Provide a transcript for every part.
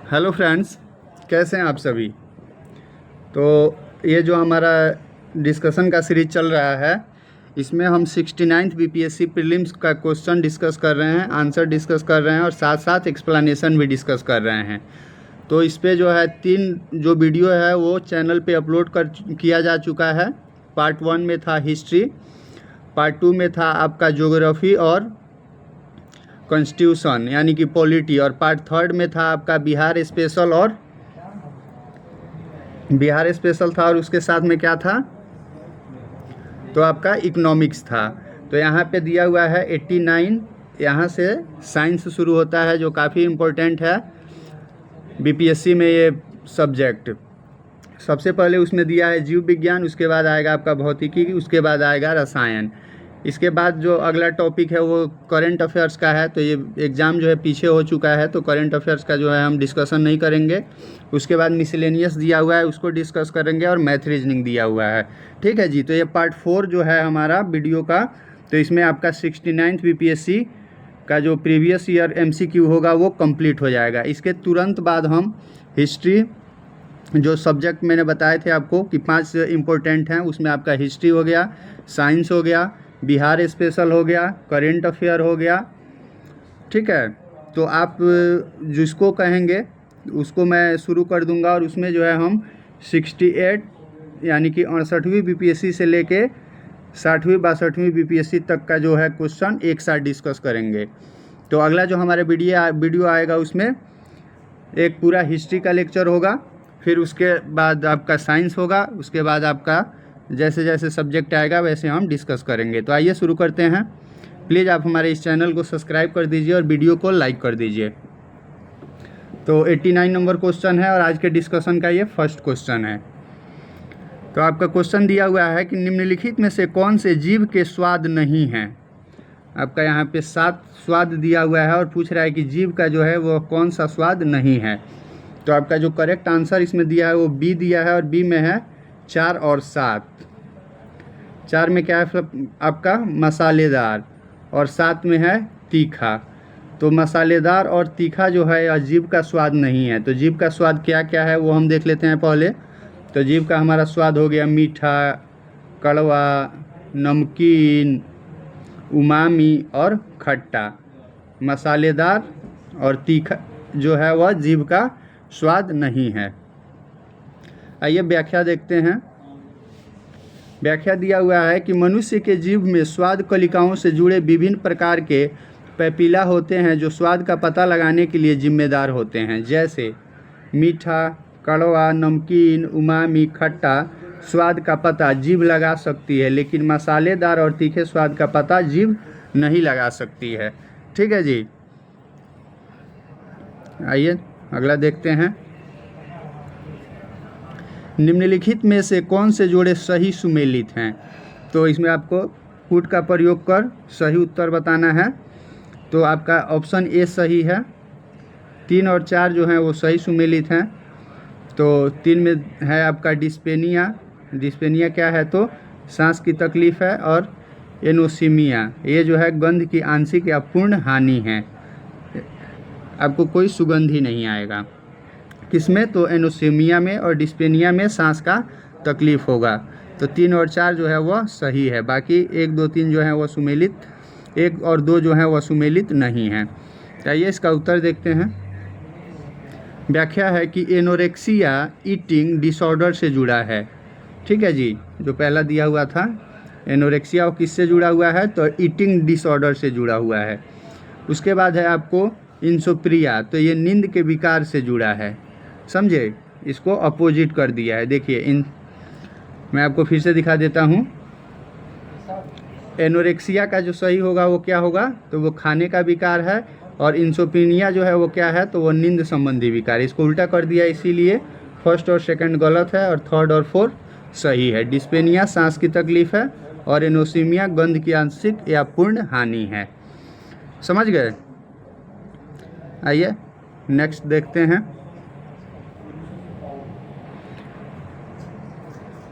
Hello friends, कैसे हैं आप सभी। तो ये जो हमारा डिस्कशन का सीरीज चल रहा है, इसमें हम 69th बीपीएससी प्रीलिम्स का क्वेश्चन डिस्कस कर रहे हैं, आंसर डिस्कस कर रहे हैं और साथ साथ एक्सप्लेनेशन भी डिस्कस कर रहे हैं। तो इस पे जो है 3 जो वीडियो है वो चैनल पे अपलोड किया जा चुका है। पार्ट 1 में था हिस्ट्री, पार्ट 2 में था आपका ज्योग्राफी और कॉन्स्टिट्यूशन यानी कि पॉलिटी, और पार्ट 3 में था आपका बिहार स्पेशल था, और उसके साथ में क्या था तो आपका इकोनॉमिक्स था। तो यहाँ पे दिया हुआ है 89, यहाँ से साइंस शुरू होता है जो काफ़ी इम्पोर्टेंट है बीपीएससी में ये सब्जेक्ट। सबसे पहले उसमें दिया है जीव विज्ञान, उसके बाद आएगा आपका भौतिकी, उसके बाद आएगा रसायन। इसके बाद जो अगला टॉपिक है वो करंट अफेयर्स का है। तो ये एग्ज़ाम जो है पीछे हो चुका है, तो करंट अफेयर्स का जो है हम डिस्कशन नहीं करेंगे। उसके बाद मिसलेनियस दिया हुआ है, उसको डिस्कस करेंगे, और मैथ रीजनिंग दिया हुआ है। ठीक है जी। तो ये पार्ट 4 जो है हमारा वीडियो का, तो इसमें आपका 69th बीपीएससी का जो प्रीवियस ईयर एमसीक्यू होगा वो कंप्लीट हो जाएगा। इसके तुरंत बाद हम हिस्ट्री, जो सब्जेक्ट मैंने बताए थे आपको कि 5 इम्पोर्टेंट हैं, उसमें आपका हिस्ट्री हो गया, साइंस हो गया, बिहार स्पेशल हो गया, करेंट अफेयर हो गया। ठीक है। तो आप जिसको कहेंगे उसको मैं शुरू कर दूंगा, और उसमें जो है हम 68 यानी कि 68वीं बीपीएससी से लेके 60वीं 62वीं बीपीएससी तक का जो है क्वेश्चन एक साथ डिस्कस करेंगे। तो अगला जो हमारे वीडियो आएगा उसमें एक पूरा हिस्ट्री का लेक्चर होगा, फिर उसके बाद आपका साइंस होगा, उसके बाद आपका जैसे जैसे सब्जेक्ट आएगा वैसे हम डिस्कस करेंगे। तो आइए शुरू करते हैं। प्लीज़ आप हमारे इस चैनल को सब्सक्राइब कर दीजिए और वीडियो को लाइक कर दीजिए। तो 89 नंबर क्वेश्चन है और आज के डिस्कशन का ये फर्स्ट क्वेश्चन है। तो आपका क्वेश्चन दिया हुआ है कि निम्नलिखित में से कौन से जीव के स्वाद नहीं हैं। आपका यहाँ पे 7 स्वाद दिया हुआ है और पूछ रहा है कि जीव का जो है वो कौन सा स्वाद नहीं है। तो आपका जो करेक्ट आंसर इसमें दिया है वो बी दिया है, और बी में है 4 और 7। 4 में क्या है आपका मसालेदार, और 7 में है तीखा। तो मसालेदार और तीखा जो है जीव का स्वाद नहीं है। तो जीव का स्वाद क्या क्या है वो हम देख लेते हैं पहले। तो जीव का हमारा स्वाद हो गया मीठा, कड़वा, नमकीन, उमामी और खट्टा। मसालेदार और तीखा जो है वह जीव का स्वाद नहीं है। आइए व्याख्या देखते हैं। व्याख्या दिया हुआ है कि मनुष्य के जीभ में स्वाद कलिकाओं से जुड़े विभिन्न प्रकार के पैपिला होते हैं जो स्वाद का पता लगाने के लिए जिम्मेदार होते हैं। जैसे मीठा, कड़वा, नमकीन, उमामी, खट्टा स्वाद का पता जीभ लगा सकती है, लेकिन मसालेदार और तीखे स्वाद का पता जीभ नहीं लगा सकती है। ठीक है जी। आइए अगला देखते हैं। निम्नलिखित में से कौन से जोड़े सही सुमेलित हैं। तो इसमें आपको पुट का प्रयोग कर सही उत्तर बताना है। तो आपका ऑप्शन ए सही है। 3 और 4 जो हैं वो सही सुमेलित हैं। तो 3 में है आपका डिस्पेनिया। डिस्पेनिया क्या है तो सांस की तकलीफ़ है, और एनोसिमिया ये जो है गंध की आंशिक या पूर्ण हानि है, आपको कोई सुगंध ही नहीं आएगा। किसमें तो एनोसिमिया में और डिस्पेनिया में सांस का तकलीफ़ होगा। तो 3 और 4 जो है वह सही है। बाकी 1, 2, 3 जो है वह सुमेलित, 1 और 2 जो है वह सुमेलित नहीं है। आइए इसका उत्तर देखते हैं। व्याख्या है कि एनोरेक्सिया ईटिंग डिसऑर्डर से जुड़ा है। ठीक है जी। जो पहला दिया हुआ था एनोरेक्सिया वो किससे जुड़ा हुआ है तो ईटिंग डिसऑर्डर से जुड़ा हुआ है। उसके बाद है आपको इंसोप्रिया, तो ये नींद के विकार से जुड़ा है। समझे, इसको अपोजिट कर दिया है। देखिए मैं आपको फिर से दिखा देता हूँ। एनोरेक्सिया का जो सही होगा वो क्या होगा तो वो खाने का विकार है, और इंसोप्रिया जो है वो क्या है तो वो नींद संबंधी विकार। इसको उल्टा कर दिया, इसीलिए फर्स्ट और सेकंड गलत है और थर्ड और फोर्थ सही है। डिस्पेनिया सांस की तकलीफ है, और एनोसिमिया गंध की आंशिक या पूर्ण हानि है। समझ गए। आइए नेक्स्ट देखते हैं।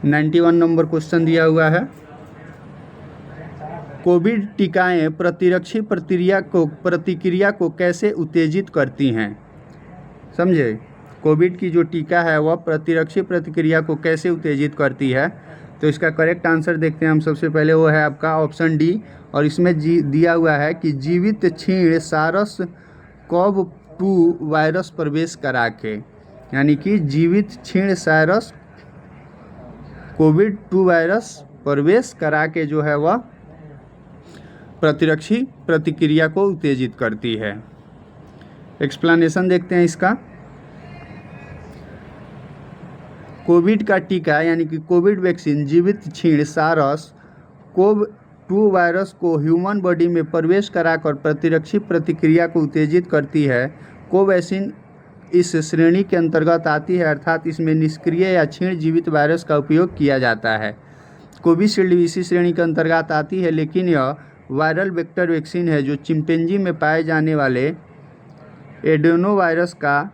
91 नंबर क्वेश्चन दिया हुआ है। कोविड टीकाएं प्रतिरक्षी प्रतिक्रिया को कैसे उत्तेजित करती हैं। समझे। कोविड की जो टीका है वह प्रतिरक्षी प्रतिक्रिया को कैसे उत्तेजित करती है, तो इसका करेक्ट आंसर देखते हैं हम। सबसे पहले वो है आपका ऑप्शन डी, और इसमें दिया हुआ है कि जीवित क्षीण सारस कोव 2 वायरस प्रवेश करा के, यानी कि जीवित क्षीण सारस कोविड-2 वायरस प्रवेश करा के जो है वह प्रतिरक्षी प्रतिक्रिया को उत्तेजित करती है। एक्सप्लेनेशन देखते हैं इसका। कोविड का टीका यानी कि कोविड वैक्सीन जीवित क्षीण सारस कोव-2 वायरस को ह्यूमन बॉडी में प्रवेश कराकर प्रतिरक्षी प्रतिक्रिया को उत्तेजित करती है। कोवैक्सीन इस श्रेणी के अंतर्गत आती है, अर्थात इसमें निष्क्रिय या क्षीण जीवित वायरस का उपयोग किया जाता है। कोविशील्ड इसी श्रेणी के अंतर्गत आती है, लेकिन यह वायरल वेक्टर वैक्सीन है जो चिंपैंजी में पाए जाने वाले एडेनोवायरस का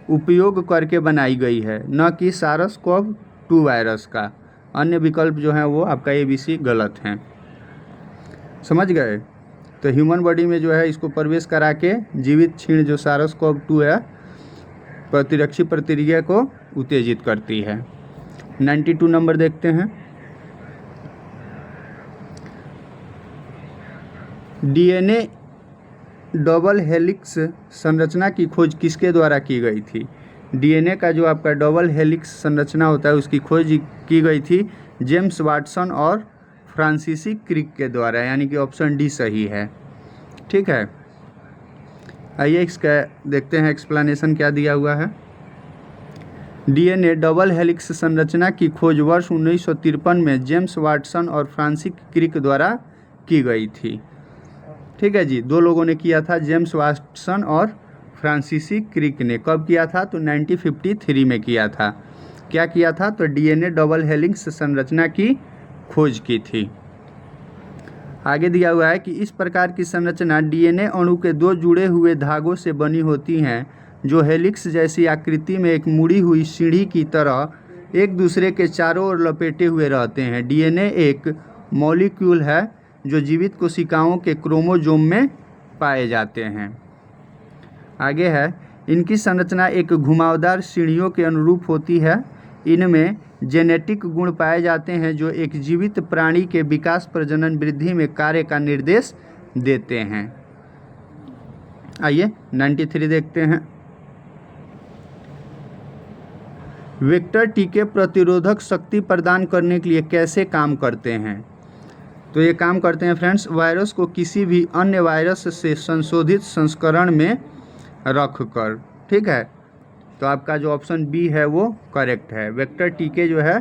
उपयोग करके बनाई गई है, न कि सारस कोव 2 वायरस का। अन्य विकल्प जो हैं वो आपका ABC गलत हैं। समझ गए। तो ह्यूमन बॉडी में जो है इसको प्रवेश करा के जीवित क्षीण जो सारस कोव 2 है प्रतिरक्षी प्रतिक्रिया को उत्तेजित करती है। 92 नंबर देखते हैं। DNA डबल हेलिक्स संरचना की खोज किसके द्वारा की गई थी। DNA का जो आपका डबल हेलिक्स संरचना होता है उसकी खोज की गई थी जेम्स वाटसन और फ्रांसीसी क्रिक के द्वारा, यानी कि ऑप्शन डी सही है। ठीक है, आइए इसका देखते हैं एक्सप्लेनेशन क्या दिया हुआ है। DNA डबल हेलिक्स संरचना की खोज वर्ष 1953 में जेम्स वाटसन और फ्रांसिस क्रिक द्वारा की गई थी। ठीक है जी, दो लोगों ने किया था, जेम्स वाटसन और फ्रांसीसी क्रिक ने। कब किया था, तो 1953 में किया था। क्या किया था, तो DNA डबल हेलिक्स संरचना की खोज की थी। आगे दिया हुआ है कि इस प्रकार की संरचना DNA अणु के दो जुड़े हुए धागों से बनी होती हैं जो हेलिक्स जैसी आकृति में एक मुड़ी हुई सीढ़ी की तरह एक दूसरे के चारों ओर लपेटे हुए रहते हैं। DNA एक मॉलिक्यूल है जो जीवित कोशिकाओं के क्रोमोसोम में पाए जाते हैं। आगे है, इनकी संरचना एक घुमावदार सीढ़ियों के अनुरूप होती है। इनमें जेनेटिक गुण पाए जाते हैं जो एक जीवित प्राणी के विकास, प्रजनन, वृद्धि में कार्य का निर्देश देते हैं। आइए 93 देखते हैं। वेक्टर टीके प्रतिरोधक शक्ति प्रदान करने के लिए कैसे काम करते हैं। तो ये काम करते हैं फ्रेंड्स, वायरस को किसी भी अन्य वायरस से संशोधित संस्करण में रख कर। ठीक है, तो आपका जो ऑप्शन बी है वो करेक्ट है। वेक्टर टीके जो है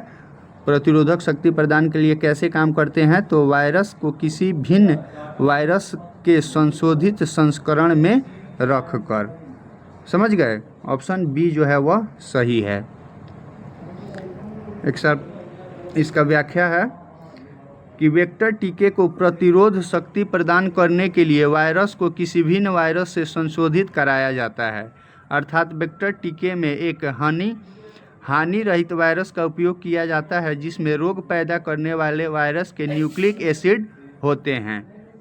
प्रतिरोधक शक्ति प्रदान के लिए कैसे काम करते हैं, तो वायरस को किसी भिन्न वायरस के संशोधित संस्करण में रख कर। समझ गए, ऑप्शन बी जो है वह सही है। इसका व्याख्या है कि वेक्टर टीके को प्रतिरोध शक्ति प्रदान करने के लिए वायरस को किसी भिन्न वायरस से संशोधित कराया जाता है, अर्थात वेक्टर टीके में एक हानि रहित वायरस का उपयोग किया जाता है जिसमें रोग पैदा करने वाले वायरस के न्यूक्लिक एसिड होते हैं।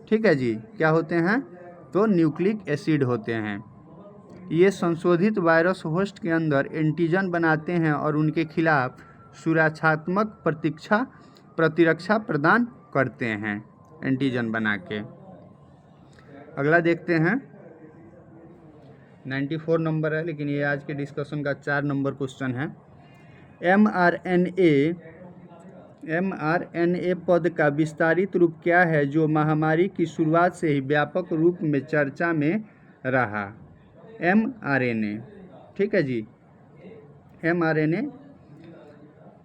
ठीक है जी, क्या होते हैं, तो न्यूक्लिक एसिड होते हैं। ये संशोधित वायरस होस्ट के अंदर एंटीजन बनाते हैं और उनके खिलाफ सुरक्षात्मक प्रतिरक्षा प्रदान करते हैं एंटीजन बना के। अगला देखते हैं, 94 नंबर है, लेकिन ये आज के डिस्कशन का 4 नंबर क्वेश्चन है। mRNA पद का विस्तारित रूप क्या है जो महामारी की शुरुआत से ही व्यापक रूप में चर्चा में रहा। mRNA, ठीक है जी, mRNA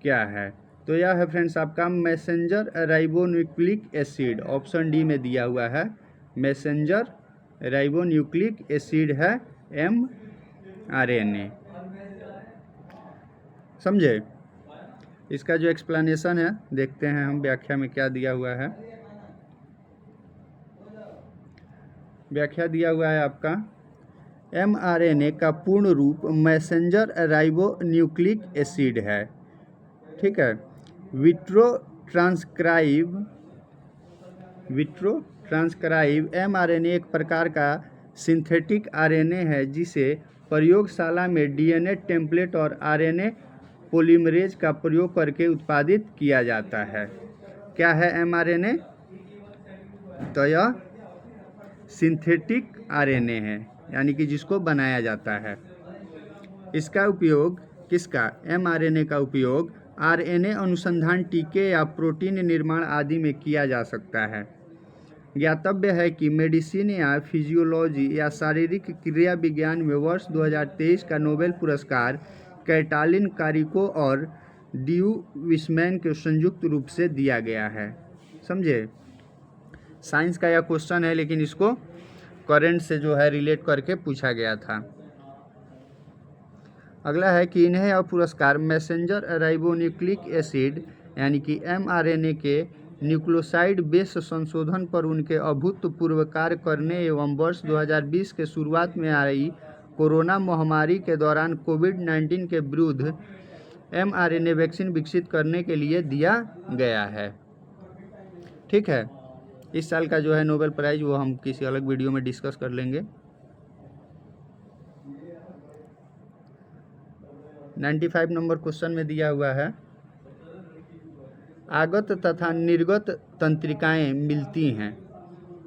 क्या है, तो यह है फ्रेंड्स आपका messenger ribonucleic acid. Option D में दिया हुआ है, मैसेंजर राइबोन्यूक्लिक एसिड है mRNA। समझे। इसका जो एक्सप्लेनेशन है देखते हैं हम, व्याख्या में क्या दिया हुआ है। व्याख्या दिया हुआ है आपका, mRNA का पूर्ण रूप मैसेंजर राइबोन्यूक्लिक एसिड है। ठीक है, विट्रो ट्रांसक्राइब mRNA एक प्रकार का सिंथेटिक आरएनए है जिसे प्रयोगशाला में डीएनए टेम्पलेट और आरएनए पॉलीमरेज का प्रयोग करके उत्पादित किया जाता है। क्या है एमआरएनए? तो यह सिंथेटिक आरएनए है, यानी कि जिसको बनाया जाता है। इसका उपयोग किसका? एमआरएनए का उपयोग आरएनए अनुसंधान, टीके या प्रोटीन निर्माण आदि में किया जा सकता है। ज्ञातव्य है कि मेडिसिन या फिजियोलॉजी या शारीरिक क्रिया विज्ञान में वर्ष 2023 का नोबेल पुरस्कार कैटालिन कारिको और ड्यू विस्मैन को संयुक्त रूप से दिया गया है। समझे? साइंस का यह क्वेश्चन है, लेकिन इसको करंट से जो है रिलेट करके पूछा गया था। अगला है कि इन्हें यह पुरस्कार मैसेंजर राइबोन्यूक्लिक एसिड यानी कि एमआरएनए के न्यूक्लियोसाइड बेस संशोधन पर उनके अभूतपूर्व कार्य करने एवं वर्ष 2020 के शुरुआत में आई कोरोना महामारी के दौरान कोविड-19 के विरुद्ध एमआरएनए वैक्सीन विकसित करने के लिए दिया गया है। ठीक है, इस साल का जो है नोबेल प्राइज वो हम किसी अलग वीडियो में डिस्कस कर लेंगे। 95 नंबर क्वेश्चन में दिया हुआ है, आगत तथा निर्गत तंत्रिकाएं मिलती हैं।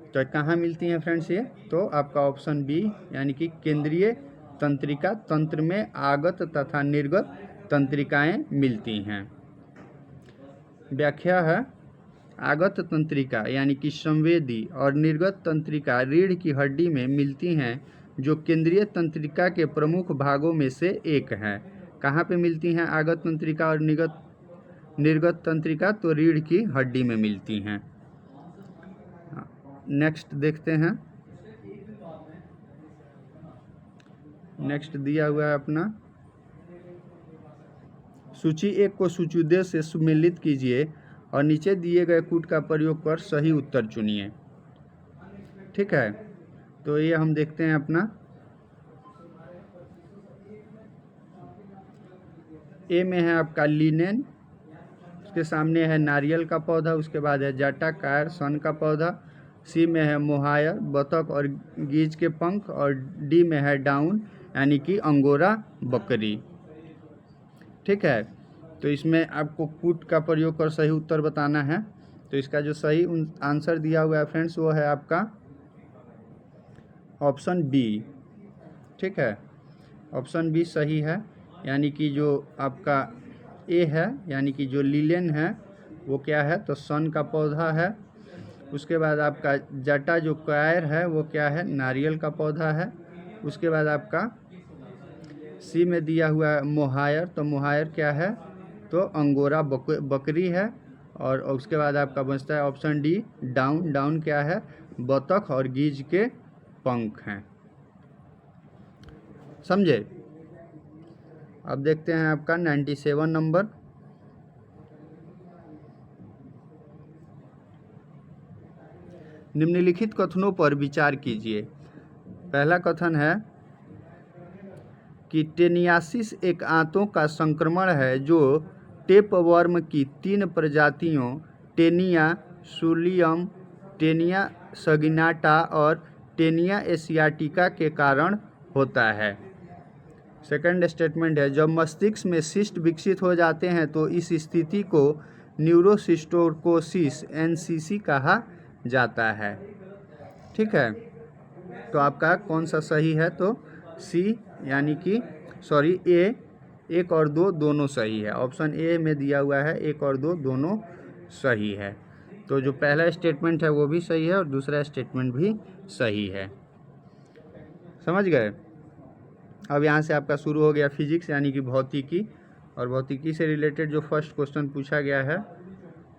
तो कहाँ मिलती हैं फ्रेंड्स ये? तो आपका ऑप्शन बी यानी कि केंद्रीय तंत्रिका तंत्र में आगत तथा निर्गत तंत्रिकाएं मिलती हैं। व्याख्या है, आगत तंत्रिका यानी कि संवेदी और निर्गत तंत्रिका रीढ़ की हड्डी में मिलती हैं, जो केंद्रीय तंत्रिका के प्रमुख भागों में से एक है। कहाँ पे मिलती हैं आगत तंत्रिका और निर्गत तंत्रिका? तो रीढ़ की हड्डी में मिलती हैं। नेक्स्ट देखते हैं। नेक्स्ट दिया हुआ है अपना सूची 1 को सूचीदेश से सुमेलित कीजिए और नीचे दिए गए कूट का प्रयोग कर सही उत्तर चुनिए। ठीक है, तो ये हम देखते हैं अपना ए में है आपका लिनेन, उसके सामने है नारियल का पौधा, उसके बाद है जाटा कायर सन का पौधा, सी में है मोहायर बतख और गीज के पंख, और डी में है डाउन यानी कि अंगोरा बकरी। ठीक है, तो इसमें आपको कूट का प्रयोग कर सही उत्तर बताना है। तो इसका जो सही आंसर दिया हुआ है फ्रेंड्स वो है आपका ऑप्शन बी। ठीक है, ऑप्शन बी सही है, यानी कि जो आपका ए है यानी कि जो लीलेन है वो क्या है? तो सन का पौधा है। उसके बाद आपका जटा जो कायर है वो क्या है? नारियल का पौधा है। उसके बाद आपका सी में दिया हुआ है मोहायर, तो मोहायर क्या है? तो अंगोरा बकरी है। और उसके बाद आपका बचता है ऑप्शन डी डाउन। डाउन क्या है? बतख और गीज के पंख हैं। समझे? अब देखते हैं आपका 97 नंबर। निम्नलिखित कथनों पर विचार कीजिए। पहला कथन है कि टेनियासिस एक आंतों का संक्रमण है जो टेपवर्म की 3 प्रजातियों टेनिया सूलियम, टेनिया सगिनाटा और टेनिया एशियाटिका के कारण होता है। सेकंड स्टेटमेंट है, जब मस्तिष्क में सिस्ट विकसित हो जाते हैं तो इस स्थिति को न्यूरोसिस्टोकोसिस एनसीसी कहा जाता है। ठीक है, तो आपका कौन सा सही है? तो सी यानी कि सॉरी ए, 1 और 2 दोनों सही है। ऑप्शन ए में दिया हुआ है 1 और 2 दोनों सही है। तो जो पहला स्टेटमेंट है वो भी सही है और दूसरा स्टेटमेंट भी सही है। समझ गए? अब यहाँ से आपका शुरू हो गया फिजिक्स यानी कि भौतिकी, और भौतिकी से रिलेटेड जो फर्स्ट क्वेश्चन पूछा गया है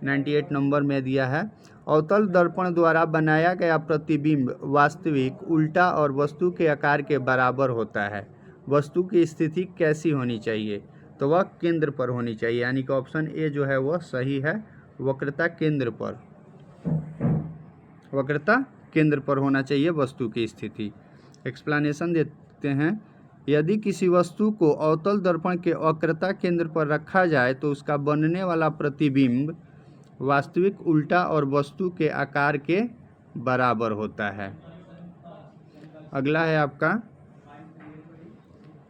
98 नंबर में दिया है, अवतल दर्पण द्वारा बनाया गया प्रतिबिंब वास्तविक, उल्टा और वस्तु के आकार के बराबर होता है। वस्तु की स्थिति कैसी होनी चाहिए? तो वह केंद्र पर होनी चाहिए, यानी कि ऑप्शन ए जो है वह सही है। वक्रता केंद्र पर, वक्रता केंद्र पर होना चाहिए वस्तु की स्थिति। एक्सप्लेनेशन देते हैं, यदि किसी वस्तु को अवतल दर्पण के वक्रता केंद्र पर रखा जाए तो उसका बनने वाला प्रतिबिंब वास्तविक, उल्टा और वस्तु के आकार के बराबर होता है। अगला है आपका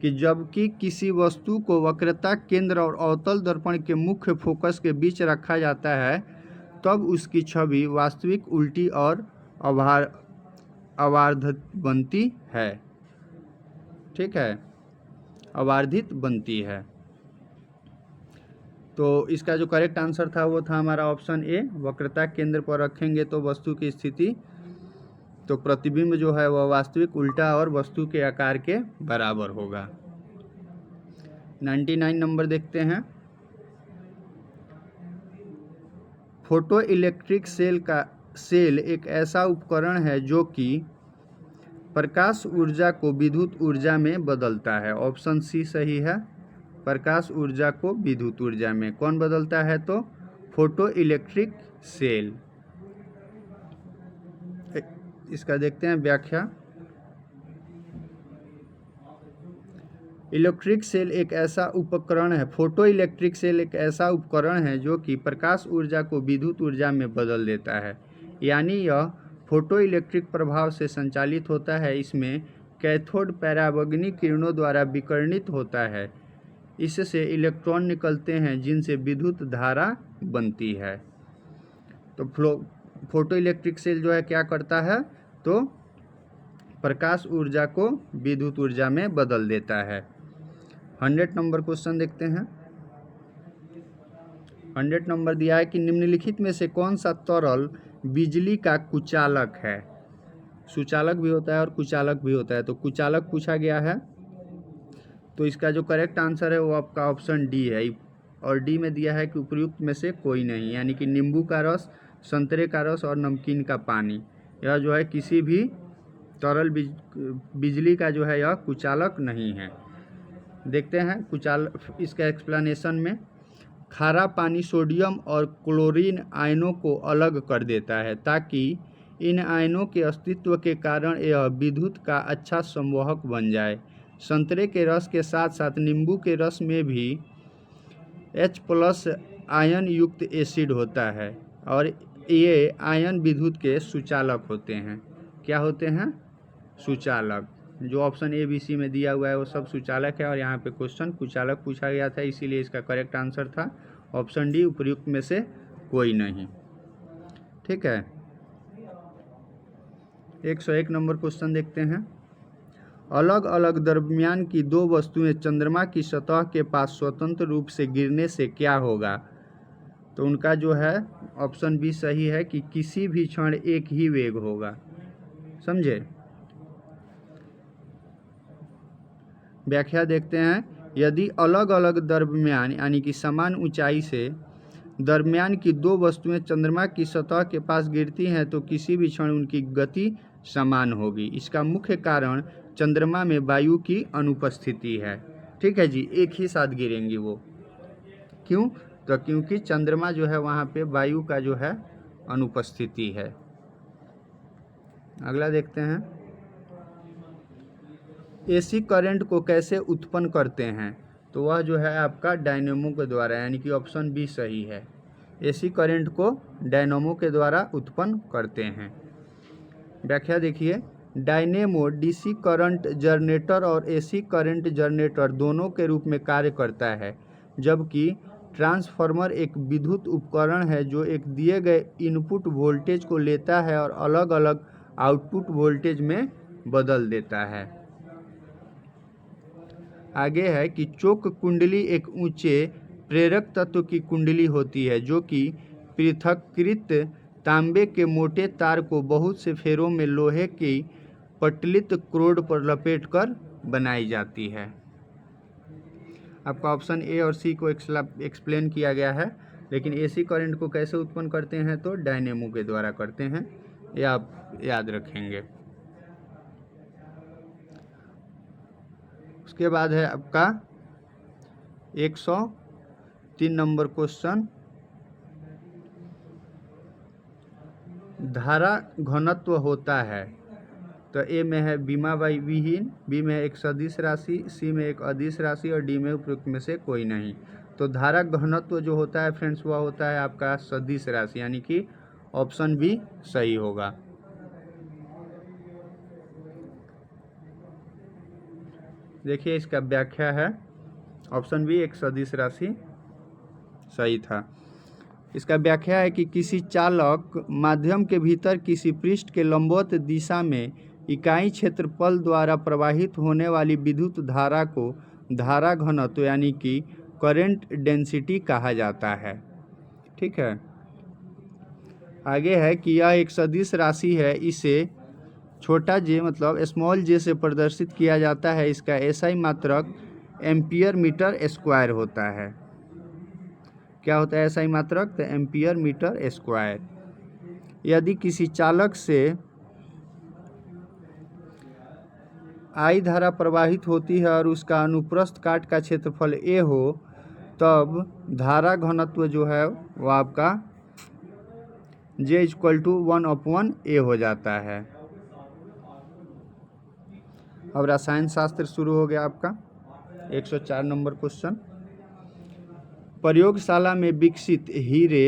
कि जबकि किसी वस्तु को वक्रता केंद्र और अवतल दर्पण के मुख्य फोकस के बीच रखा जाता है तब उसकी छवि वास्तविक उल्टी और अवार्धित बनती है। ठीक है, अवार्धित बनती है। तो इसका जो करेक्ट आंसर था वो था हमारा ऑप्शन ए, वक्रता केंद्र पर रखेंगे तो वस्तु की स्थिति, तो प्रतिबिंब जो है वह वास्तविक उल्टा और वस्तु के आकार के बराबर होगा। 99 नंबर देखते हैं। फोटो इलेक्ट्रिक सेल एक ऐसा उपकरण है जो कि प्रकाश ऊर्जा को विद्युत ऊर्जा में बदलता है। ऑप्शन सी सही है, प्रकाश ऊर्जा को विद्युत ऊर्जा में। कौन बदलता है? तो फोटो इलेक्ट्रिक सेल। इसका देखते हैं व्याख्या। इलेक्ट्रिक सेल एक ऐसा उपकरण है, फोटो इलेक्ट्रिक सेल एक ऐसा उपकरण है जो कि प्रकाश ऊर्जा को विद्युत ऊर्जा में बदल देता है, यानी यह फोटो इलेक्ट्रिक प्रभाव से संचालित होता है। इसमें कैथोड पराबैंगनी किरणों द्वारा विकिरणित होता है, इससे इलेक्ट्रॉन निकलते हैं जिनसे विद्युत धारा बनती है। तो फोटो इलेक्ट्रिक सेल जो है क्या करता है? तो प्रकाश ऊर्जा को विद्युत ऊर्जा में बदल देता है। 100 नंबर क्वेश्चन देखते हैं। 100 नंबर दिया है कि निम्नलिखित में से कौन सा तरल बिजली का कुचालक है? सुचालक भी होता है और कुचालक भी होता है, तो कुचालक पूछा गया है। तो इसका जो करेक्ट आंसर है वो आपका ऑप्शन डी है, और डी में दिया है कि उपयुक्त में से कोई नहीं, यानी कि नींबू का रस, संतरे का रस और नमकीन का पानी, यह जो है किसी भी तरल बिजली का जो है यह कुचालक नहीं है। देखते हैं इसका एक्सप्लेनेशन में। खारा पानी सोडियम और क्लोरीन आयनों को अलग कर देता है ताकि इन आयनों के अस्तित्व के कारण यह विद्युत का अच्छा संवाहक बन जाए। संतरे के रस के साथ साथ नींबू के रस में भी H+ आयन युक्त एसिड होता है और ये आयन विद्युत के सुचालक होते हैं। क्या होते हैं? सुचालक। जो ऑप्शन ए बी सी में दिया हुआ है वो सब सुचालक है, और यहाँ पे क्वेश्चन कुचालक पूछा गया था, इसीलिए इसका करेक्ट आंसर था ऑप्शन डी, उपयुक्त में से कोई नहीं। ठीक है, 101 नंबर क्वेश्चन देखते हैं। अलग अलग द्रव्यमान की दो वस्तुएं चंद्रमा की सतह के पास स्वतंत्र रूप से गिरने से क्या होगा? तो उनका जो है ऑप्शन बी सही है कि किसी भी क्षण एक ही वेग होगा। समझे? व्याख्या देखते हैं। यदि अलग अलग द्रव्यमान यानी कि समान ऊंचाई से दरमियान की दो वस्तुएं चंद्रमा की सतह के पास गिरती हैं तो किसी भी क्षण उनकी गति समान होगी। इसका मुख्य कारण चंद्रमा में वायु की अनुपस्थिति है। ठीक है जी, एक ही साथ गिरेंगी वो। क्यों? तो क्योंकि चंद्रमा जो है वहाँ पे वायु का जो है अनुपस्थिति है। अगला देखते हैं। एसी करंट को कैसे उत्पन्न करते हैं? तो वह जो है आपका डायनेमो के द्वारा, यानी कि ऑप्शन बी सही है। एसी करंट को डायनेमो के द्वारा उत्पन्न करते हैं। व्याख्या देखिए। डायनेमो डीसी करंट जनरेटर और एसी करंट जनरेटर दोनों के रूप में कार्य करता है, जबकि ट्रांसफार्मर एक विद्युत उपकरण है जो एक दिए गए इनपुट वोल्टेज को लेता है और अलग अलग आउटपुट वोल्टेज में बदल देता है। आगे है कि चोक कुंडली एक ऊंचे प्रेरक तत्व की कुंडली होती है जो कि पृथक्कृत तांबे के मोटे तार को बहुत से फेरों में लोहे की पटलित क्रोड पर लपेटकर बनाई जाती है। आपका ऑप्शन ए और सी को एक्सप्लेन किया गया है, लेकिन एसी करंट को कैसे उत्पन्न करते हैं? तो डायनेमो के द्वारा करते हैं, ये आप याद रखेंगे। उसके बाद है आपका 103 नंबर क्वेश्चन। धारा घनत्व होता है, तो ए में है बीमा बाई विहीन, बी में है एक सदिश राशि, सी में एक अदिश राशि और डी में उपयुक्त में से कोई नहीं। तो धारा घनत्व जो होता है फ्रेंड्स वह होता है आपका सदिश राशि, यानी कि ऑप्शन बी सही होगा। देखिए इसका व्याख्या है ऑप्शन बी एक सदिश राशि सही था। इसका व्याख्या है कि किसी चालक माध्यम के भीतर किसी पृष्ठ के लंबवत दिशा में इकाई क्षेत्रफल द्वारा प्रवाहित होने वाली विद्युत धारा को धारा घनत्व यानी कि करंट डेंसिटी कहा जाता है। ठीक है, आगे है कि यह एक सदिश राशि है, इसे छोटा जे मतलब स्मॉल जे से प्रदर्शित किया जाता है। इसका एसआई मात्रक एम्पियर मीटर स्क्वायर होता है। क्या होता है एसआई मात्रक? तो एम्पियर मीटर स्क्वायर। यदि किसी चालक से आई धारा प्रवाहित होती है और उसका अनुप्रस्थ काट का क्षेत्रफल ए हो, तब धारा घनत्व जो है वो आपका J = 1/A हो जाता है। अब रसायन शास्त्र शुरू हो गया आपका 104 नंबर क्वेश्चन। प्रयोगशाला में विकसित हीरे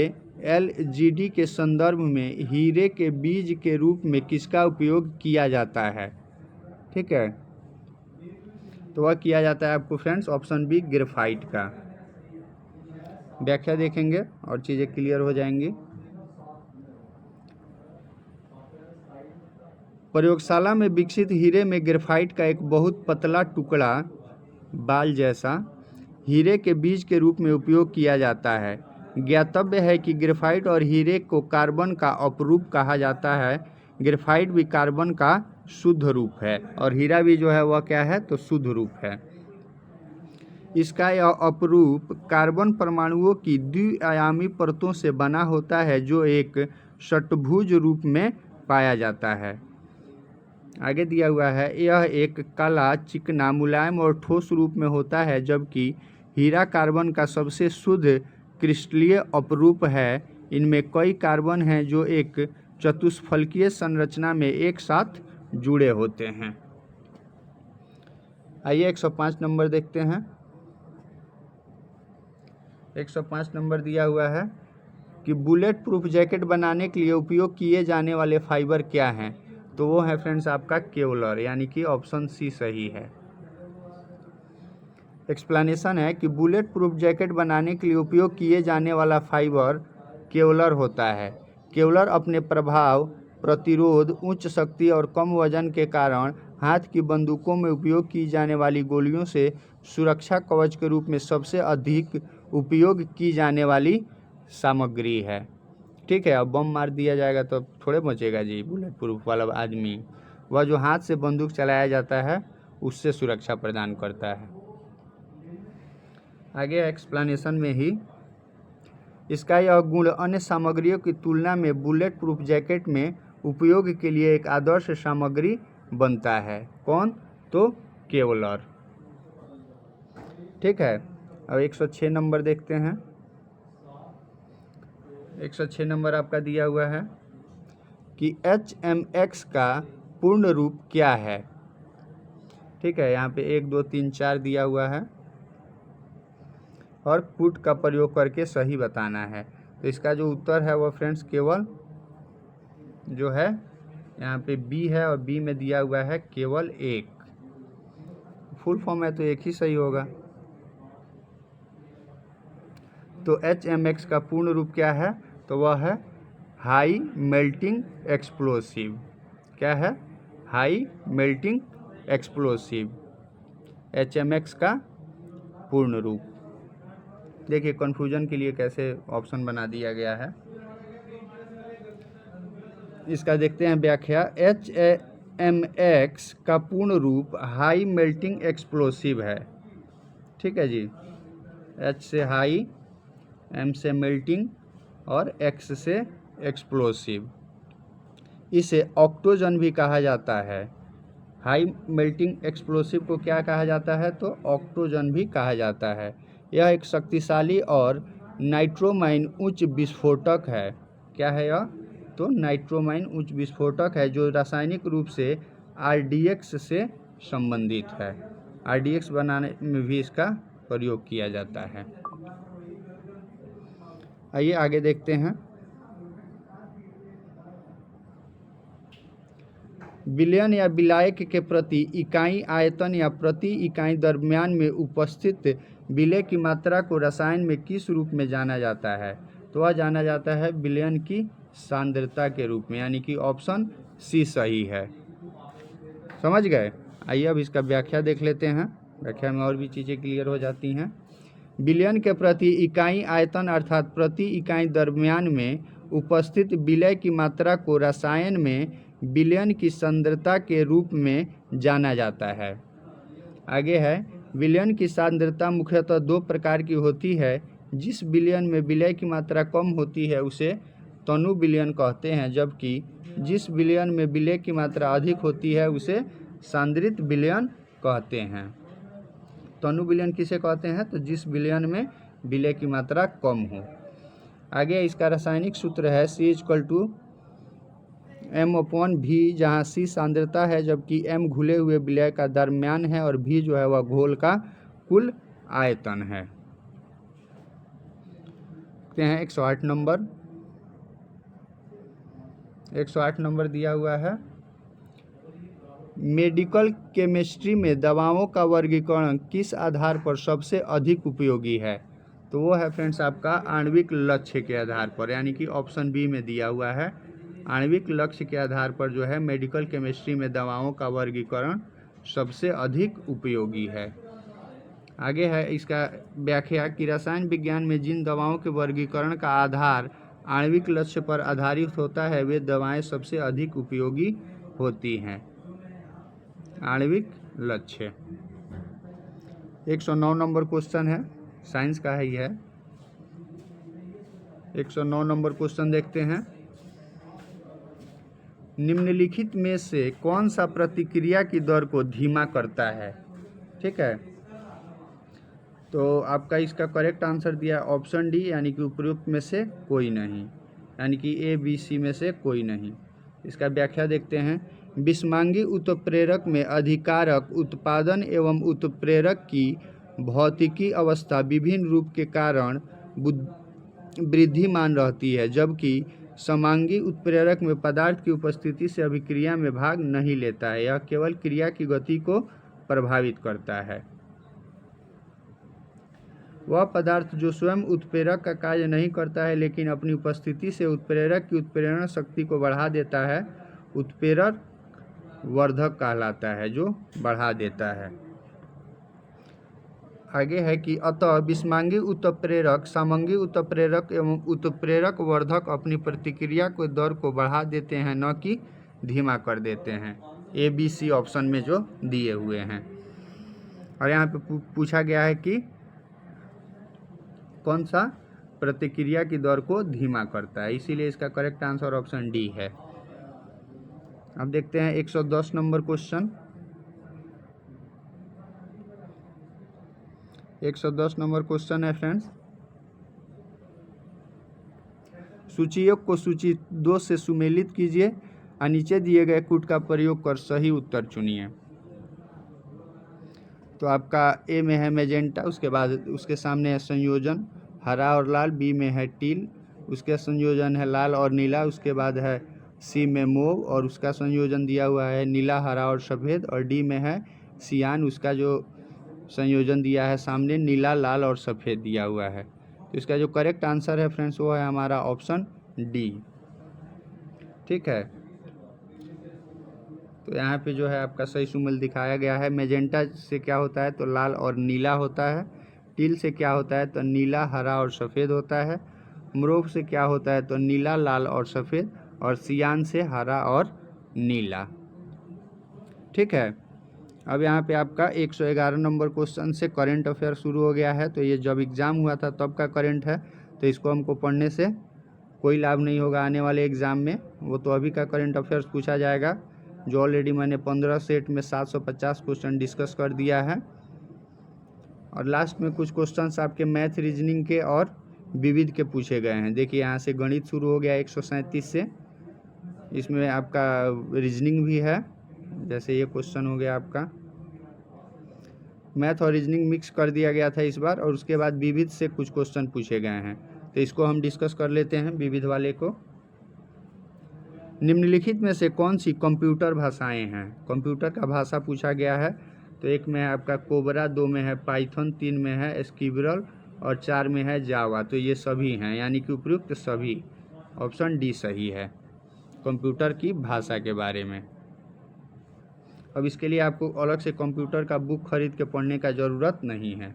LGD के संदर्भ में हीरे के बीज के रूप में किसका उपयोग किया जाता है? ठीक है, तो वह किया जाता है आपको फ्रेंड्स ऑप्शन बी ग्रेफाइट का। व्याख्या देखेंगे और चीज़ें क्लियर हो जाएंगी। प्रयोगशाला में विकसित हीरे में ग्रेफाइट का एक बहुत पतला टुकड़ा बाल जैसा हीरे के बीज के रूप में उपयोग किया जाता है। ज्ञातव्य है कि ग्रेफाइट और हीरे को कार्बन का अपरूप कहा जाता है। ग्रेफाइट भी कार्बन का शुद्ध रूप है और हीरा भी जो है वह क्या है? तो शुद्ध रूप है। इसका यह अपरूप कार्बन परमाणुओं की द्विआयामी परतों से बना होता है जो एक षट्भुज रूप में पाया जाता है। आगे दिया हुआ है यह एक काला चिकना मुलायम और ठोस रूप में होता है, जबकि हीरा कार्बन का सबसे शुद्ध क्रिस्टलीय अपरूप है। इनमें कई कार्बन हैं जो एक चतुष्फलकीय संरचना में एक साथ जुड़े होते हैं। आइए 105 नंबर देखते हैं। 105 नंबर दिया हुआ है कि बुलेट प्रूफ जैकेट बनाने के लिए उपयोग किए जाने वाले फाइबर क्या हैं? तो वो है फ्रेंड्स आपका केवलर, यानी कि ऑप्शन सी सही है। एक्सप्लेनेशन है कि बुलेट प्रूफ जैकेट बनाने के लिए उपयोग किए जाने वाला फाइबर केवलर होता है। केवलर अपने प्रभाव, प्रतिरोध, उच्च शक्ति और कम वजन के कारण हाथ की बंदूकों में उपयोग की जाने वाली गोलियों से सुरक्षा कवच के रूप में सबसे अधिक उपयोग की जाने वाली सामग्री है। ठीक है, अब बम मार दिया जाएगा तो थोड़े बचेगा जी बुलेट प्रूफ वाला आदमी। वह जो हाथ से बंदूक चलाया जाता है उससे सुरक्षा प्रदान करता है। आगे एक्सप्लेनेशन में ही इसका यह गुण अन्य सामग्रियों की तुलना में बुलेट प्रूफ जैकेट में उपयोग के लिए एक आदर्श सामग्री बनता है। कौन? तो केवलर। ठीक है, अब 106 नंबर देखते हैं। 106 नंबर आपका दिया हुआ है कि HMX का पूर्ण रूप क्या है? ठीक है, यहाँ पे 1 2 3 4 दिया हुआ है और पुट का प्रयोग करके सही बताना है। तो इसका जो उत्तर है वह फ्रेंड्स केवल जो है यहाँ पे बी है और बी में दिया हुआ है केवल एक। फुल फॉर्म है तो एक ही सही होगा। तो HMX का पूर्ण रूप क्या है? तो वह है हाई मेल्टिंग एक्सप्लोसिव। क्या है? हाई मेल्टिंग एक्सप्लोसिव, HMX का पूर्ण रूप। देखिए कन्फ्यूजन के लिए कैसे ऑप्शन बना दिया गया है। इसका देखते हैं व्याख्या। HMX का पूर्ण रूप हाई मेल्टिंग एक्सप्लोसिव है। ठीक है जी, H से हाई, M से मेल्टिंग और X से एक्सप्लोसिव। इसे ऑक्टोजन भी कहा जाता है। हाई मेल्टिंग एक्सप्लोसिव को क्या कहा जाता है? तो ऑक्टोजन भी कहा जाता है। यह एक शक्तिशाली और नाइट्रोमाइन उच्च विस्फोटक है। क्या है यह? तो नाइट्रोमाइन उच्च विस्फोटक है जो रासायनिक रूप से RDX से संबंधित है। RDX बनाने में भी इसका प्रयोग किया जाता है। आइए आगे देखते हैं। विलयन या विलायक के प्रति इकाई आयतन या प्रति इकाई द्रव्यमान में उपस्थित विलय की मात्रा को रसायन में किस रूप में जाना जाता है? तो वह जाना जाता है विलयन की सांद्रता के रूप में, यानी कि ऑप्शन सी सही है। समझ गए? आइए अब इसका व्याख्या देख लेते हैं। व्याख्या में और भी चीज़ें क्लियर हो जाती हैं। विलयन के प्रति इकाई आयतन अर्थात प्रति इकाई द्रव्यमान में उपस्थित विलय की मात्रा को रसायन में विलयन की सांद्रता के रूप में जाना जाता है। आगे है, विलयन की सांद्रता मुख्यतः दो प्रकार की होती है। जिस विलयन में विलय की मात्रा कम होती है उसे तनु विलयन कहते हैं, जबकि जिस विलयन में विलय की मात्रा अधिक होती है उसे सांद्रित विलयन कहते हैं। तनु विलयन किसे कहते हैं? तो जिस विलयन में विलय की मात्रा कम हो। आगे इसका रासायनिक सूत्र है C=m/v, जहाँ C सांद्रता है जबकि m घुले हुए विलय का द्रव्यमान है और v जो है वह घोल का कुल आयतन है। देखते हैं 108 नंबर। 108 नंबर दिया हुआ है, मेडिकल केमिस्ट्री में दवाओं का वर्गीकरण किस आधार पर सबसे अधिक उपयोगी है? तो वो है फ्रेंड्स आपका आणविक लक्ष्य के आधार पर, यानी कि ऑप्शन बी में दिया हुआ है। आणविक लक्ष्य के आधार पर जो है मेडिकल केमिस्ट्री में दवाओं का वर्गीकरण सबसे अधिक उपयोगी है। आगे है इसका व्याख्या कि रसायन विज्ञान में जिन दवाओं के वर्गीकरण का आधार आणविक लक्ष्य पर आधारित होता है वे दवाएं सबसे अधिक उपयोगी होती हैं। आणविक लक्ष्य। 109 नंबर क्वेश्चन है, साइंस का है यह। 109 नंबर क्वेश्चन देखते हैं। निम्नलिखित में से कौन सा प्रतिक्रिया की दर को धीमा करता है? ठीक है, तो आपका इसका करेक्ट आंसर दिया है ऑप्शन डी, यानी कि उपयुक्त में से कोई नहीं, यानी कि ए बी सी में से कोई नहीं। इसका व्याख्या देखते हैं। विषमांगी उत्प्रेरक में अधिकारक उत्पादन एवं उत्प्रेरक की भौतिकी अवस्था विभिन्न रूप के कारण वृद्धिमान रहती है, जबकि समांगी उत्प्रेरक में पदार्थ की उपस्थिति से अभिक्रिया में भाग नहीं लेता है, यह केवल क्रिया की गति को प्रभावित करता है। वह पदार्थ जो स्वयं उत्प्रेरक का कार्य नहीं करता है लेकिन अपनी उपस्थिति से उत्प्रेरक की उत्प्रेरण शक्ति को बढ़ा देता है, उत्प्रेरक वर्धक कहलाता है, जो बढ़ा देता है। आगे है कि अतः विषमांगी उत्प्रेरक, समांगी उत्प्रेरक एवं उत्प्रेरक वर्धक अपनी प्रतिक्रिया को दर को बढ़ा देते हैं, न कि धीमा कर देते हैं। ए बी सी ऑप्शन में जो दिए हुए हैं। और यहाँ पे पूछा गया है कि कौन सा प्रतिक्रिया की दर को धीमा करता है, इसीलिए इसका करेक्ट आंसर ऑप्शन डी है। अब देखते हैं 110 नंबर क्वेश्चन। 110 नंबर क्वेश्चन है फ्रेंड्स, सूचीयोग को सूची 2 से सुमेलित कीजिए और नीचे दिए गए कूट का प्रयोग कर सही उत्तर चुनिए। तो आपका ए में है मैजेंटा, उसके बाद उसके सामने है संयोजन हरा और लाल, बी में है टील, उसके संयोजन है लाल और नीला, उसके बाद है सी में मोव और उसका संयोजन दिया हुआ है नीला, हरा और सफ़ेद, और डी में है सियान, उसका जो संयोजन दिया है सामने नीला, लाल और सफ़ेद दिया हुआ है। तो इसका जो करेक्ट आंसर है फ्रेंड्स वो है हमारा ऑप्शन डी। ठीक है, तो यहाँ पे जो है आपका सही सुमेल दिखाया गया है। मैजेंटा से क्या होता है तो लाल और नीला होता है, टील से क्या होता है तो नीला, हरा और सफ़ेद होता है, मोव से क्या होता है तो नीला, लाल और सफ़ेद, और सियान से हरा और नीला। ठीक है, अब यहाँ पे आपका 111 नंबर क्वेश्चन से करंट अफेयर शुरू हो गया है। तो ये जब एग्ज़ाम हुआ था तब का करंट है, तो इसको हमको पढ़ने से कोई लाभ नहीं होगा आने वाले एग्ज़ाम में। वो तो अभी का करंट अफेयर्स पूछा जाएगा, जो ऑलरेडी मैंने 15 सेट में 750 क्वेश्चन डिस्कस कर दिया है। और लास्ट में कुछ क्वेश्चंस आपके मैथ, रीजनिंग के और विविध के पूछे गए हैं। देखिए यहाँ से गणित शुरू हो गया 137 से, इसमें आपका रीजनिंग भी है। जैसे ये क्वेश्चन हो गया आपका, मैथ और रीजनिंग मिक्स कर दिया गया था इस बार, और उसके बाद विविध से कुछ क्वेश्चन पूछे गए हैं। तो इसको हम डिस्कस कर लेते हैं विविध वाले को। निम्नलिखित में से कौन सी कंप्यूटर भाषाएं हैं? कंप्यूटर का भाषा पूछा गया है, तो एक में है आपका कोबरा, 2 में है पाइथन, 3 में है स्क्रिबल और 4 में है जावा। तो ये सभी हैं, यानी कि उपयुक्त सभी। ऑप्शन डी सही है कंप्यूटर की भाषा के बारे में। अब इसके लिए आपको अलग से कंप्यूटर का बुक खरीद के पढ़ने का ज़रूरत नहीं है।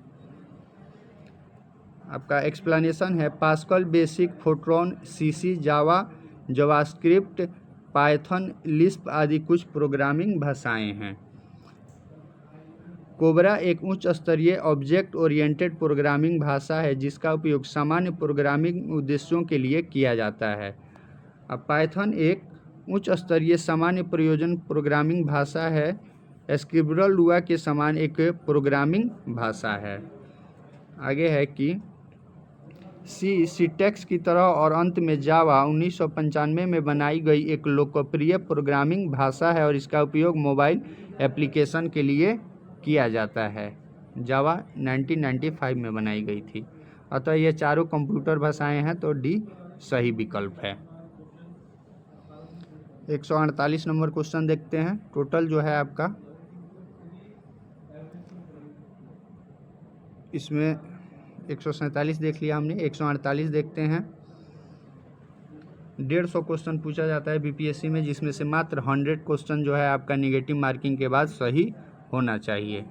आपका एक्सप्लेनेशन है पास्कल, बेसिक, फोर्ट्रॉन, सीसी, जावा, जावास्क्रिप्ट, पाइथन, लिस्प आदि कुछ प्रोग्रामिंग भाषाएं हैं। कोबरा एक उच्च स्तरीय ऑब्जेक्ट ओरिएंटेड प्रोग्रामिंग भाषा है जिसका उपयोग सामान्य प्रोग्रामिंग उद्देश्यों के लिए किया जाता है। अब पाइथन एक उच्च स्तरीय सामान्य प्रयोजन प्रोग्रामिंग भाषा है। स्क्रिबल लुआ के समान एक प्रोग्रामिंग भाषा है। आगे है कि सिंटैक्स की तरह और अंत में जावा 1995 में बनाई गई एक लोकप्रिय प्रोग्रामिंग भाषा है और इसका उपयोग मोबाइल एप्लीकेशन के लिए किया जाता है। जावा 1995 में बनाई गई थी। अतः ये चारों कंप्यूटर भाषाएं हैं, तो डी सही विकल्प है। 148 नंबर क्वेश्चन देखते हैं। टोटल जो है आपका इसमें 147 देख लिया हमने, 148 देखते हैं। 150 क्वेश्चन पूछा जाता है बीपीएससी में, जिसमें से मात्र 100 क्वेश्चन जो है आपका निगेटिव मार्किंग के बाद सही होना चाहिए।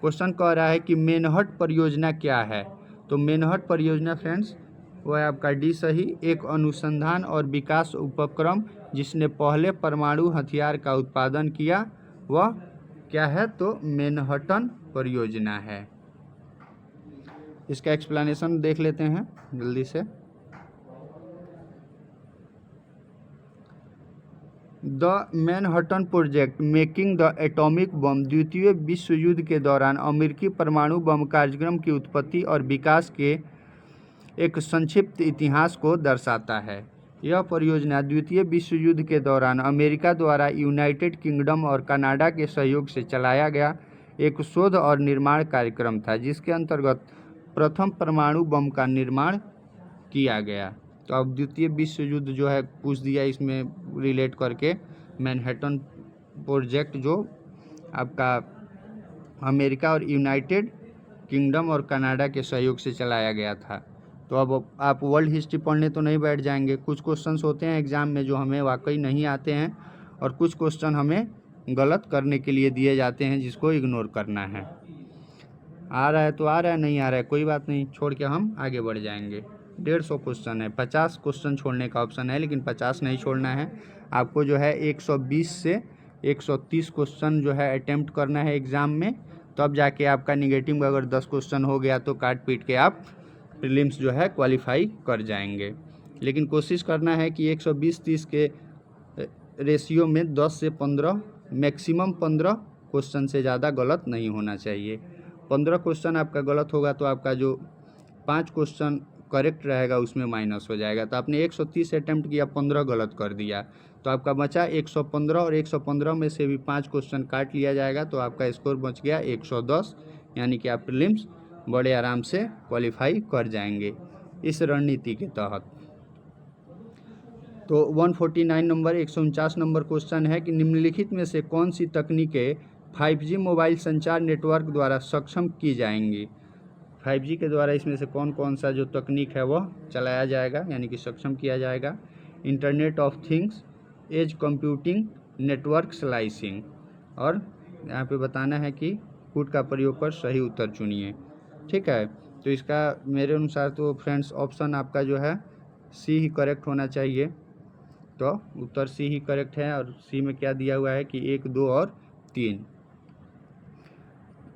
क्वेश्चन कह रहा है कि मैनहट्ट परियोजना क्या है? तो मैनहट्ट परियोजना फ्रेंड्स वह है आपका डी सही, एक अनुसंधान और विकास उपक्रम जिसने पहले परमाणु हथियार का उत्पादन किया, वह क्या है? तो मैनहट्टन परियोजना है। इसका एक्सप्लेनेशन देख लेते हैं जल्दी से। The Manhattan project making the atomic bomb द्वितीय विश्व युद्ध के दौरान अमेरिकी परमाणु बम कार्यक्रम की उत्पत्ति और विकास के एक संक्षिप्त इतिहास को दर्शाता है। यह परियोजना द्वितीय विश्व युद्ध के दौरान अमेरिका द्वारा यूनाइटेड किंगडम और कनाडा के सहयोग से चलाया गया एक शोध और निर्माण कार्यक्रम था, जिसके अंतर्गत प्रथम परमाणु बम का निर्माण किया गया। तो अब द्वितीय विश्व युद्ध जो है पूछ दिया इसमें रिलेट करके। मैनहट्टन प्रोजेक्ट जो आपका अमेरिका और यूनाइटेड किंगडम और कनाडा के सहयोग से चलाया गया था। तो अब आप वर्ल्ड हिस्ट्री पढ़ने तो नहीं बैठ जाएंगे। कुछ क्वेश्चंस होते हैं एग्ज़ाम में जो हमें वाकई नहीं आते हैं, और कुछ क्वेश्चन हमें गलत करने के लिए दिए जाते हैं जिसको इग्नोर करना है। आ रहा है तो आ रहा है, नहीं आ रहा है कोई बात नहीं, छोड़ के हम आगे बढ़ जाएंगे। 150 क्वेश्चन है, 50 क्वेश्चन छोड़ने का ऑप्शन है, लेकिन 50 नहीं छोड़ना है आपको। जो है 120 से 130 क्वेश्चन जो है अटेम्प्ट करना है एग्ज़ाम में, तब जाके आपका निगेटिव अगर 10 क्वेश्चन हो गया तो काट पीट के आप प्रीलिम्स जो है क्वालिफाई कर जाएंगे। लेकिन कोशिश करना है कि 120-30 के रेशियो में 10 से 15 मैक्सिमम 15 क्वेश्चन से ज़्यादा गलत नहीं होना चाहिए। 15 क्वेश्चन आपका गलत होगा तो आपका जो 5 क्वेश्चन करेक्ट रहेगा उसमें माइनस हो जाएगा। तो आपने 130 अटैम्प्ट किया, 15 गलत कर दिया, तो आपका बचा 115, और 115 में से भी 5 क्वेश्चन काट लिया जाएगा, तो आपका स्कोर बच गया 110, यानी कि आप प्रीलिम्स बड़े आराम से क्वालिफाई कर जाएंगे इस रणनीति के तहत। तो 149 नंबर 149 नंबर क्वेश्चन है कि निम्नलिखित में से कौन सी तकनीकें 5G मोबाइल संचार नेटवर्क द्वारा सक्षम की जाएंगी? 5G के द्वारा इसमें से कौन कौन सा जो तकनीक है वह चलाया जाएगा, यानी कि सक्षम किया जाएगा? Internet of things, edge computing, network slicing. और यहाँ पे बताना है कि कूट का प्रयोग कर सही उत्तर चुनिए। ठीक है, तो इसका मेरे अनुसार तो फ्रेंड्स ऑप्शन आपका जो है सी ही करेक्ट होना चाहिए। तो उत्तर सी ही करेक्ट है, और सी में क्या दिया हुआ है कि 1, 2 और 3।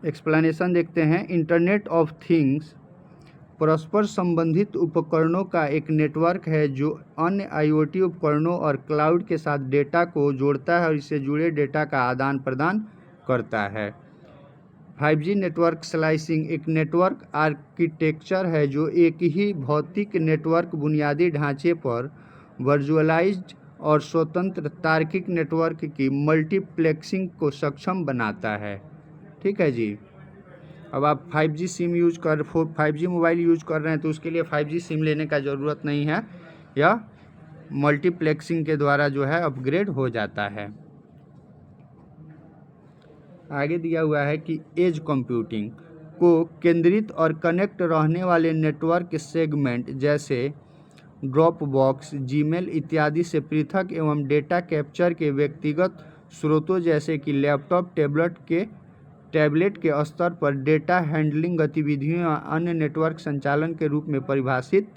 एक्सप्लेनेशन देखते हैं। इंटरनेट ऑफ थिंग्स परस्पर संबंधित उपकरणों का एक नेटवर्क है जो अन्य IoT उपकरणों और क्लाउड के साथ डेटा को जोड़ता है और इससे जुड़े डेटा का आदान प्रदान करता है। 5G नेटवर्क स्लाइसिंग एक नेटवर्क आर्किटेक्चर है जो एक ही भौतिक नेटवर्क बुनियादी ढांचे पर वर्चुअलाइज्ड और स्वतंत्र तार्किक नेटवर्क की मल्टीप्लेक्सिंग को सक्षम बनाता है। ठीक है जी। अब आप 5G SIM 5G mobile use कर रहे हैं तो उसके लिए 5G सिम लेने का ज़रूरत नहीं है। यह मल्टीप्लेक्सिंग के द्वारा जो है अपग्रेड हो जाता है। आगे दिया हुआ है कि एज कंप्यूटिंग को केंद्रित और कनेक्ट रहने वाले नेटवर्क सेगमेंट जैसे ड्रॉप बॉक्स, जीमेल इत्यादि से पृथक एवं डेटा कैप्चर के व्यक्तिगत स्रोतों जैसे कि लैपटॉप, टैबलेट के स्तर पर डेटा हैंडलिंग गतिविधियों या अन्य नेटवर्क संचालन के रूप में परिभाषित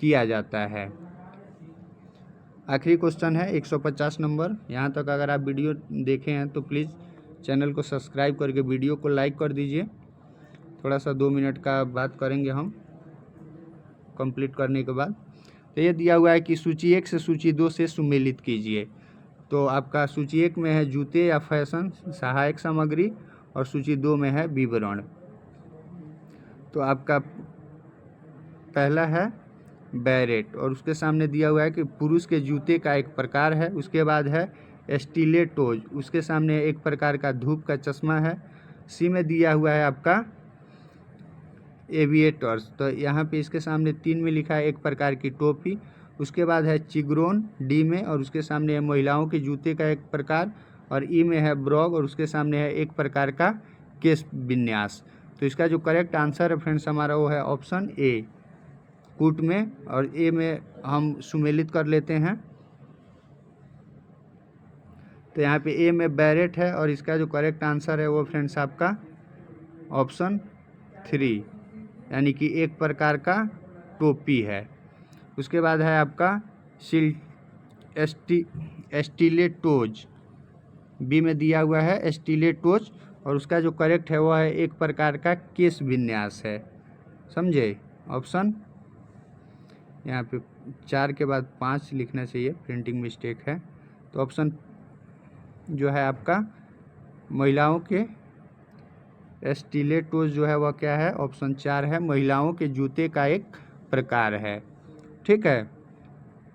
किया जाता है। आखिरी क्वेश्चन है 150 नंबर। यहाँ तक अगर आप वीडियो देखे हैं तो प्लीज़ चैनल को सब्सक्राइब करके वीडियो को लाइक कर दीजिए। थोड़ा सा 2 मिनट का बात करेंगे हम कंप्लीट करने के बाद। तो ये दिया हुआ है कि सूची 1 से सूची 2 से सुमेलित कीजिए। तो आपका सूची 1 में है जूते या फैशन सहायक सामग्री और सूची 2 में है विवरण। तो आपका पहला है बैरेट और उसके सामने दिया हुआ है कि पुरुष के जूते का एक प्रकार है। उसके बाद है स्टिलेटोज, उसके सामने एक प्रकार का धूप का चश्मा है। सी में दिया हुआ है आपका एविएटर्स, तो यहाँ पे इसके सामने 3 में लिखा है एक प्रकार की टोपी। उसके बाद है चिग्रोन डी में और उसके सामने है महिलाओं के जूते का एक प्रकार। और ई में है ब्रॉग और उसके सामने है एक प्रकार का केस विन्यास। तो इसका जो करेक्ट आंसर है फ्रेंड्स हमारा वो है ऑप्शन ए कूट में, और ए में हम सुमेलित कर लेते हैं। तो यहाँ पे ए में बैरेट है और इसका जो करेक्ट आंसर है वो फ्रेंड्स आपका ऑप्शन 3 यानी कि एक प्रकार का टोपी है। उसके बाद है आपका स्टिलेटोज, बी में दिया हुआ है स्टिलेटोज और उसका जो करेक्ट है वो है एक प्रकार का केस विन्यास है। समझे? ऑप्शन यहाँ पे 4 के बाद 5 लिखना चाहिए, प्रिंटिंग मिस्टेक है। तो ऑप्शन जो है आपका महिलाओं के स्टिलेटोज जो है वह क्या है, ऑप्शन 4 है, महिलाओं के जूते का एक प्रकार है। ठीक है।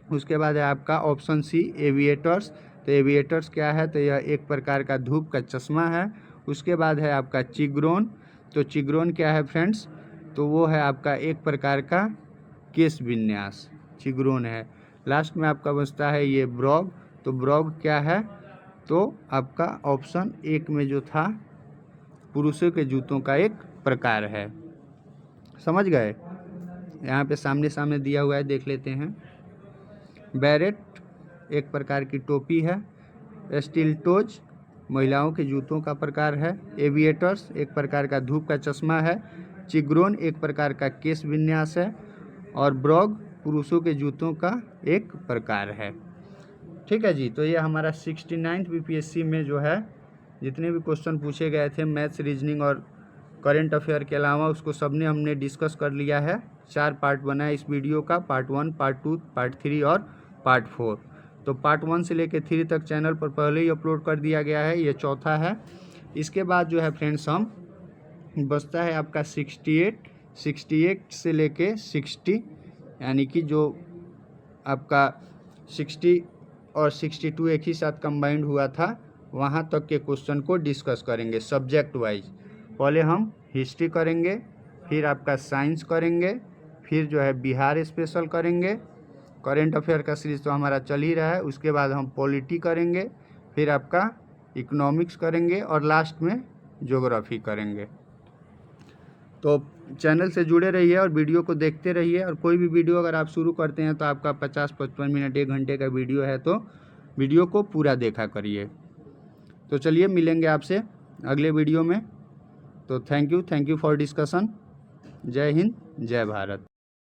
उसके बाद है आपका ऑप्शन सी एविएटर्स। तो एविएटर्स क्या है, तो यह एक प्रकार का धूप का चश्मा है। उसके बाद है आपका चिग्रोन। तो चिग्रोन क्या है फ्रेंड्स, तो वो है आपका एक प्रकार का केस विन्यास, चिग्रोन है। लास्ट में आपका बचता है ये ब्रॉग। तो ब्रॉग क्या है, तो आपका ऑप्शन 1 में जो था पुरुषों के जूतों का एक प्रकार है। समझ गए? यहाँ पे सामने सामने दिया हुआ है, देख लेते हैं। बैरेट एक प्रकार की टोपी है। स्टिलेटोज महिलाओं के जूतों का प्रकार है। एविएटर्स एक प्रकार का धूप का चश्मा है। चिग्रोन एक प्रकार का केस विन्यास है और ब्रॉग पुरुषों के जूतों का एक प्रकार है। ठीक है जी। तो ये हमारा 69th बीपीएससी में जो है जितने भी क्वेश्चन पूछे गए थे मैथ्स, रीजनिंग और करंट अफेयर के अलावा उसको सबने हमने डिस्कस कर लिया है। 4 पार्ट बना है इस वीडियो का, पार्ट 1, पार्ट 2, पार्ट 3 और पार्ट 4। तो पार्ट 1 से लेकर 3 तक चैनल पर पहले ही अपलोड कर दिया गया है, ये चौथा है। इसके बाद जो है फ्रेंड्स हम बचता है आपका 68 से लेके 60 यानी कि जो आपका 60 और 62 एक ही साथ कंबाइंड हुआ था वहाँ तक के क्वेश्चन को डिस्कस करेंगे सब्जेक्ट वाइज। पहले हम हिस्ट्री करेंगे, फिर आपका साइंस करेंगे, फिर जो है बिहार स्पेशल करेंगे। करंट अफेयर का सीरीज तो हमारा चल ही रहा है। उसके बाद हम पॉलिटी करेंगे, फिर आपका इकोनॉमिक्स करेंगे और लास्ट में ज्योग्राफी करेंगे। तो चैनल से जुड़े रहिए और वीडियो को देखते रहिए। और कोई भी वीडियो अगर आप शुरू करते हैं तो आपका 50-55 मिनट 1 घंटे का वीडियो है तो वीडियो को पूरा देखा करिए। तो चलिए मिलेंगे आपसे अगले वीडियो में। तो थैंक यू फॉर डिस्कशन। जय हिंद, जय भारत।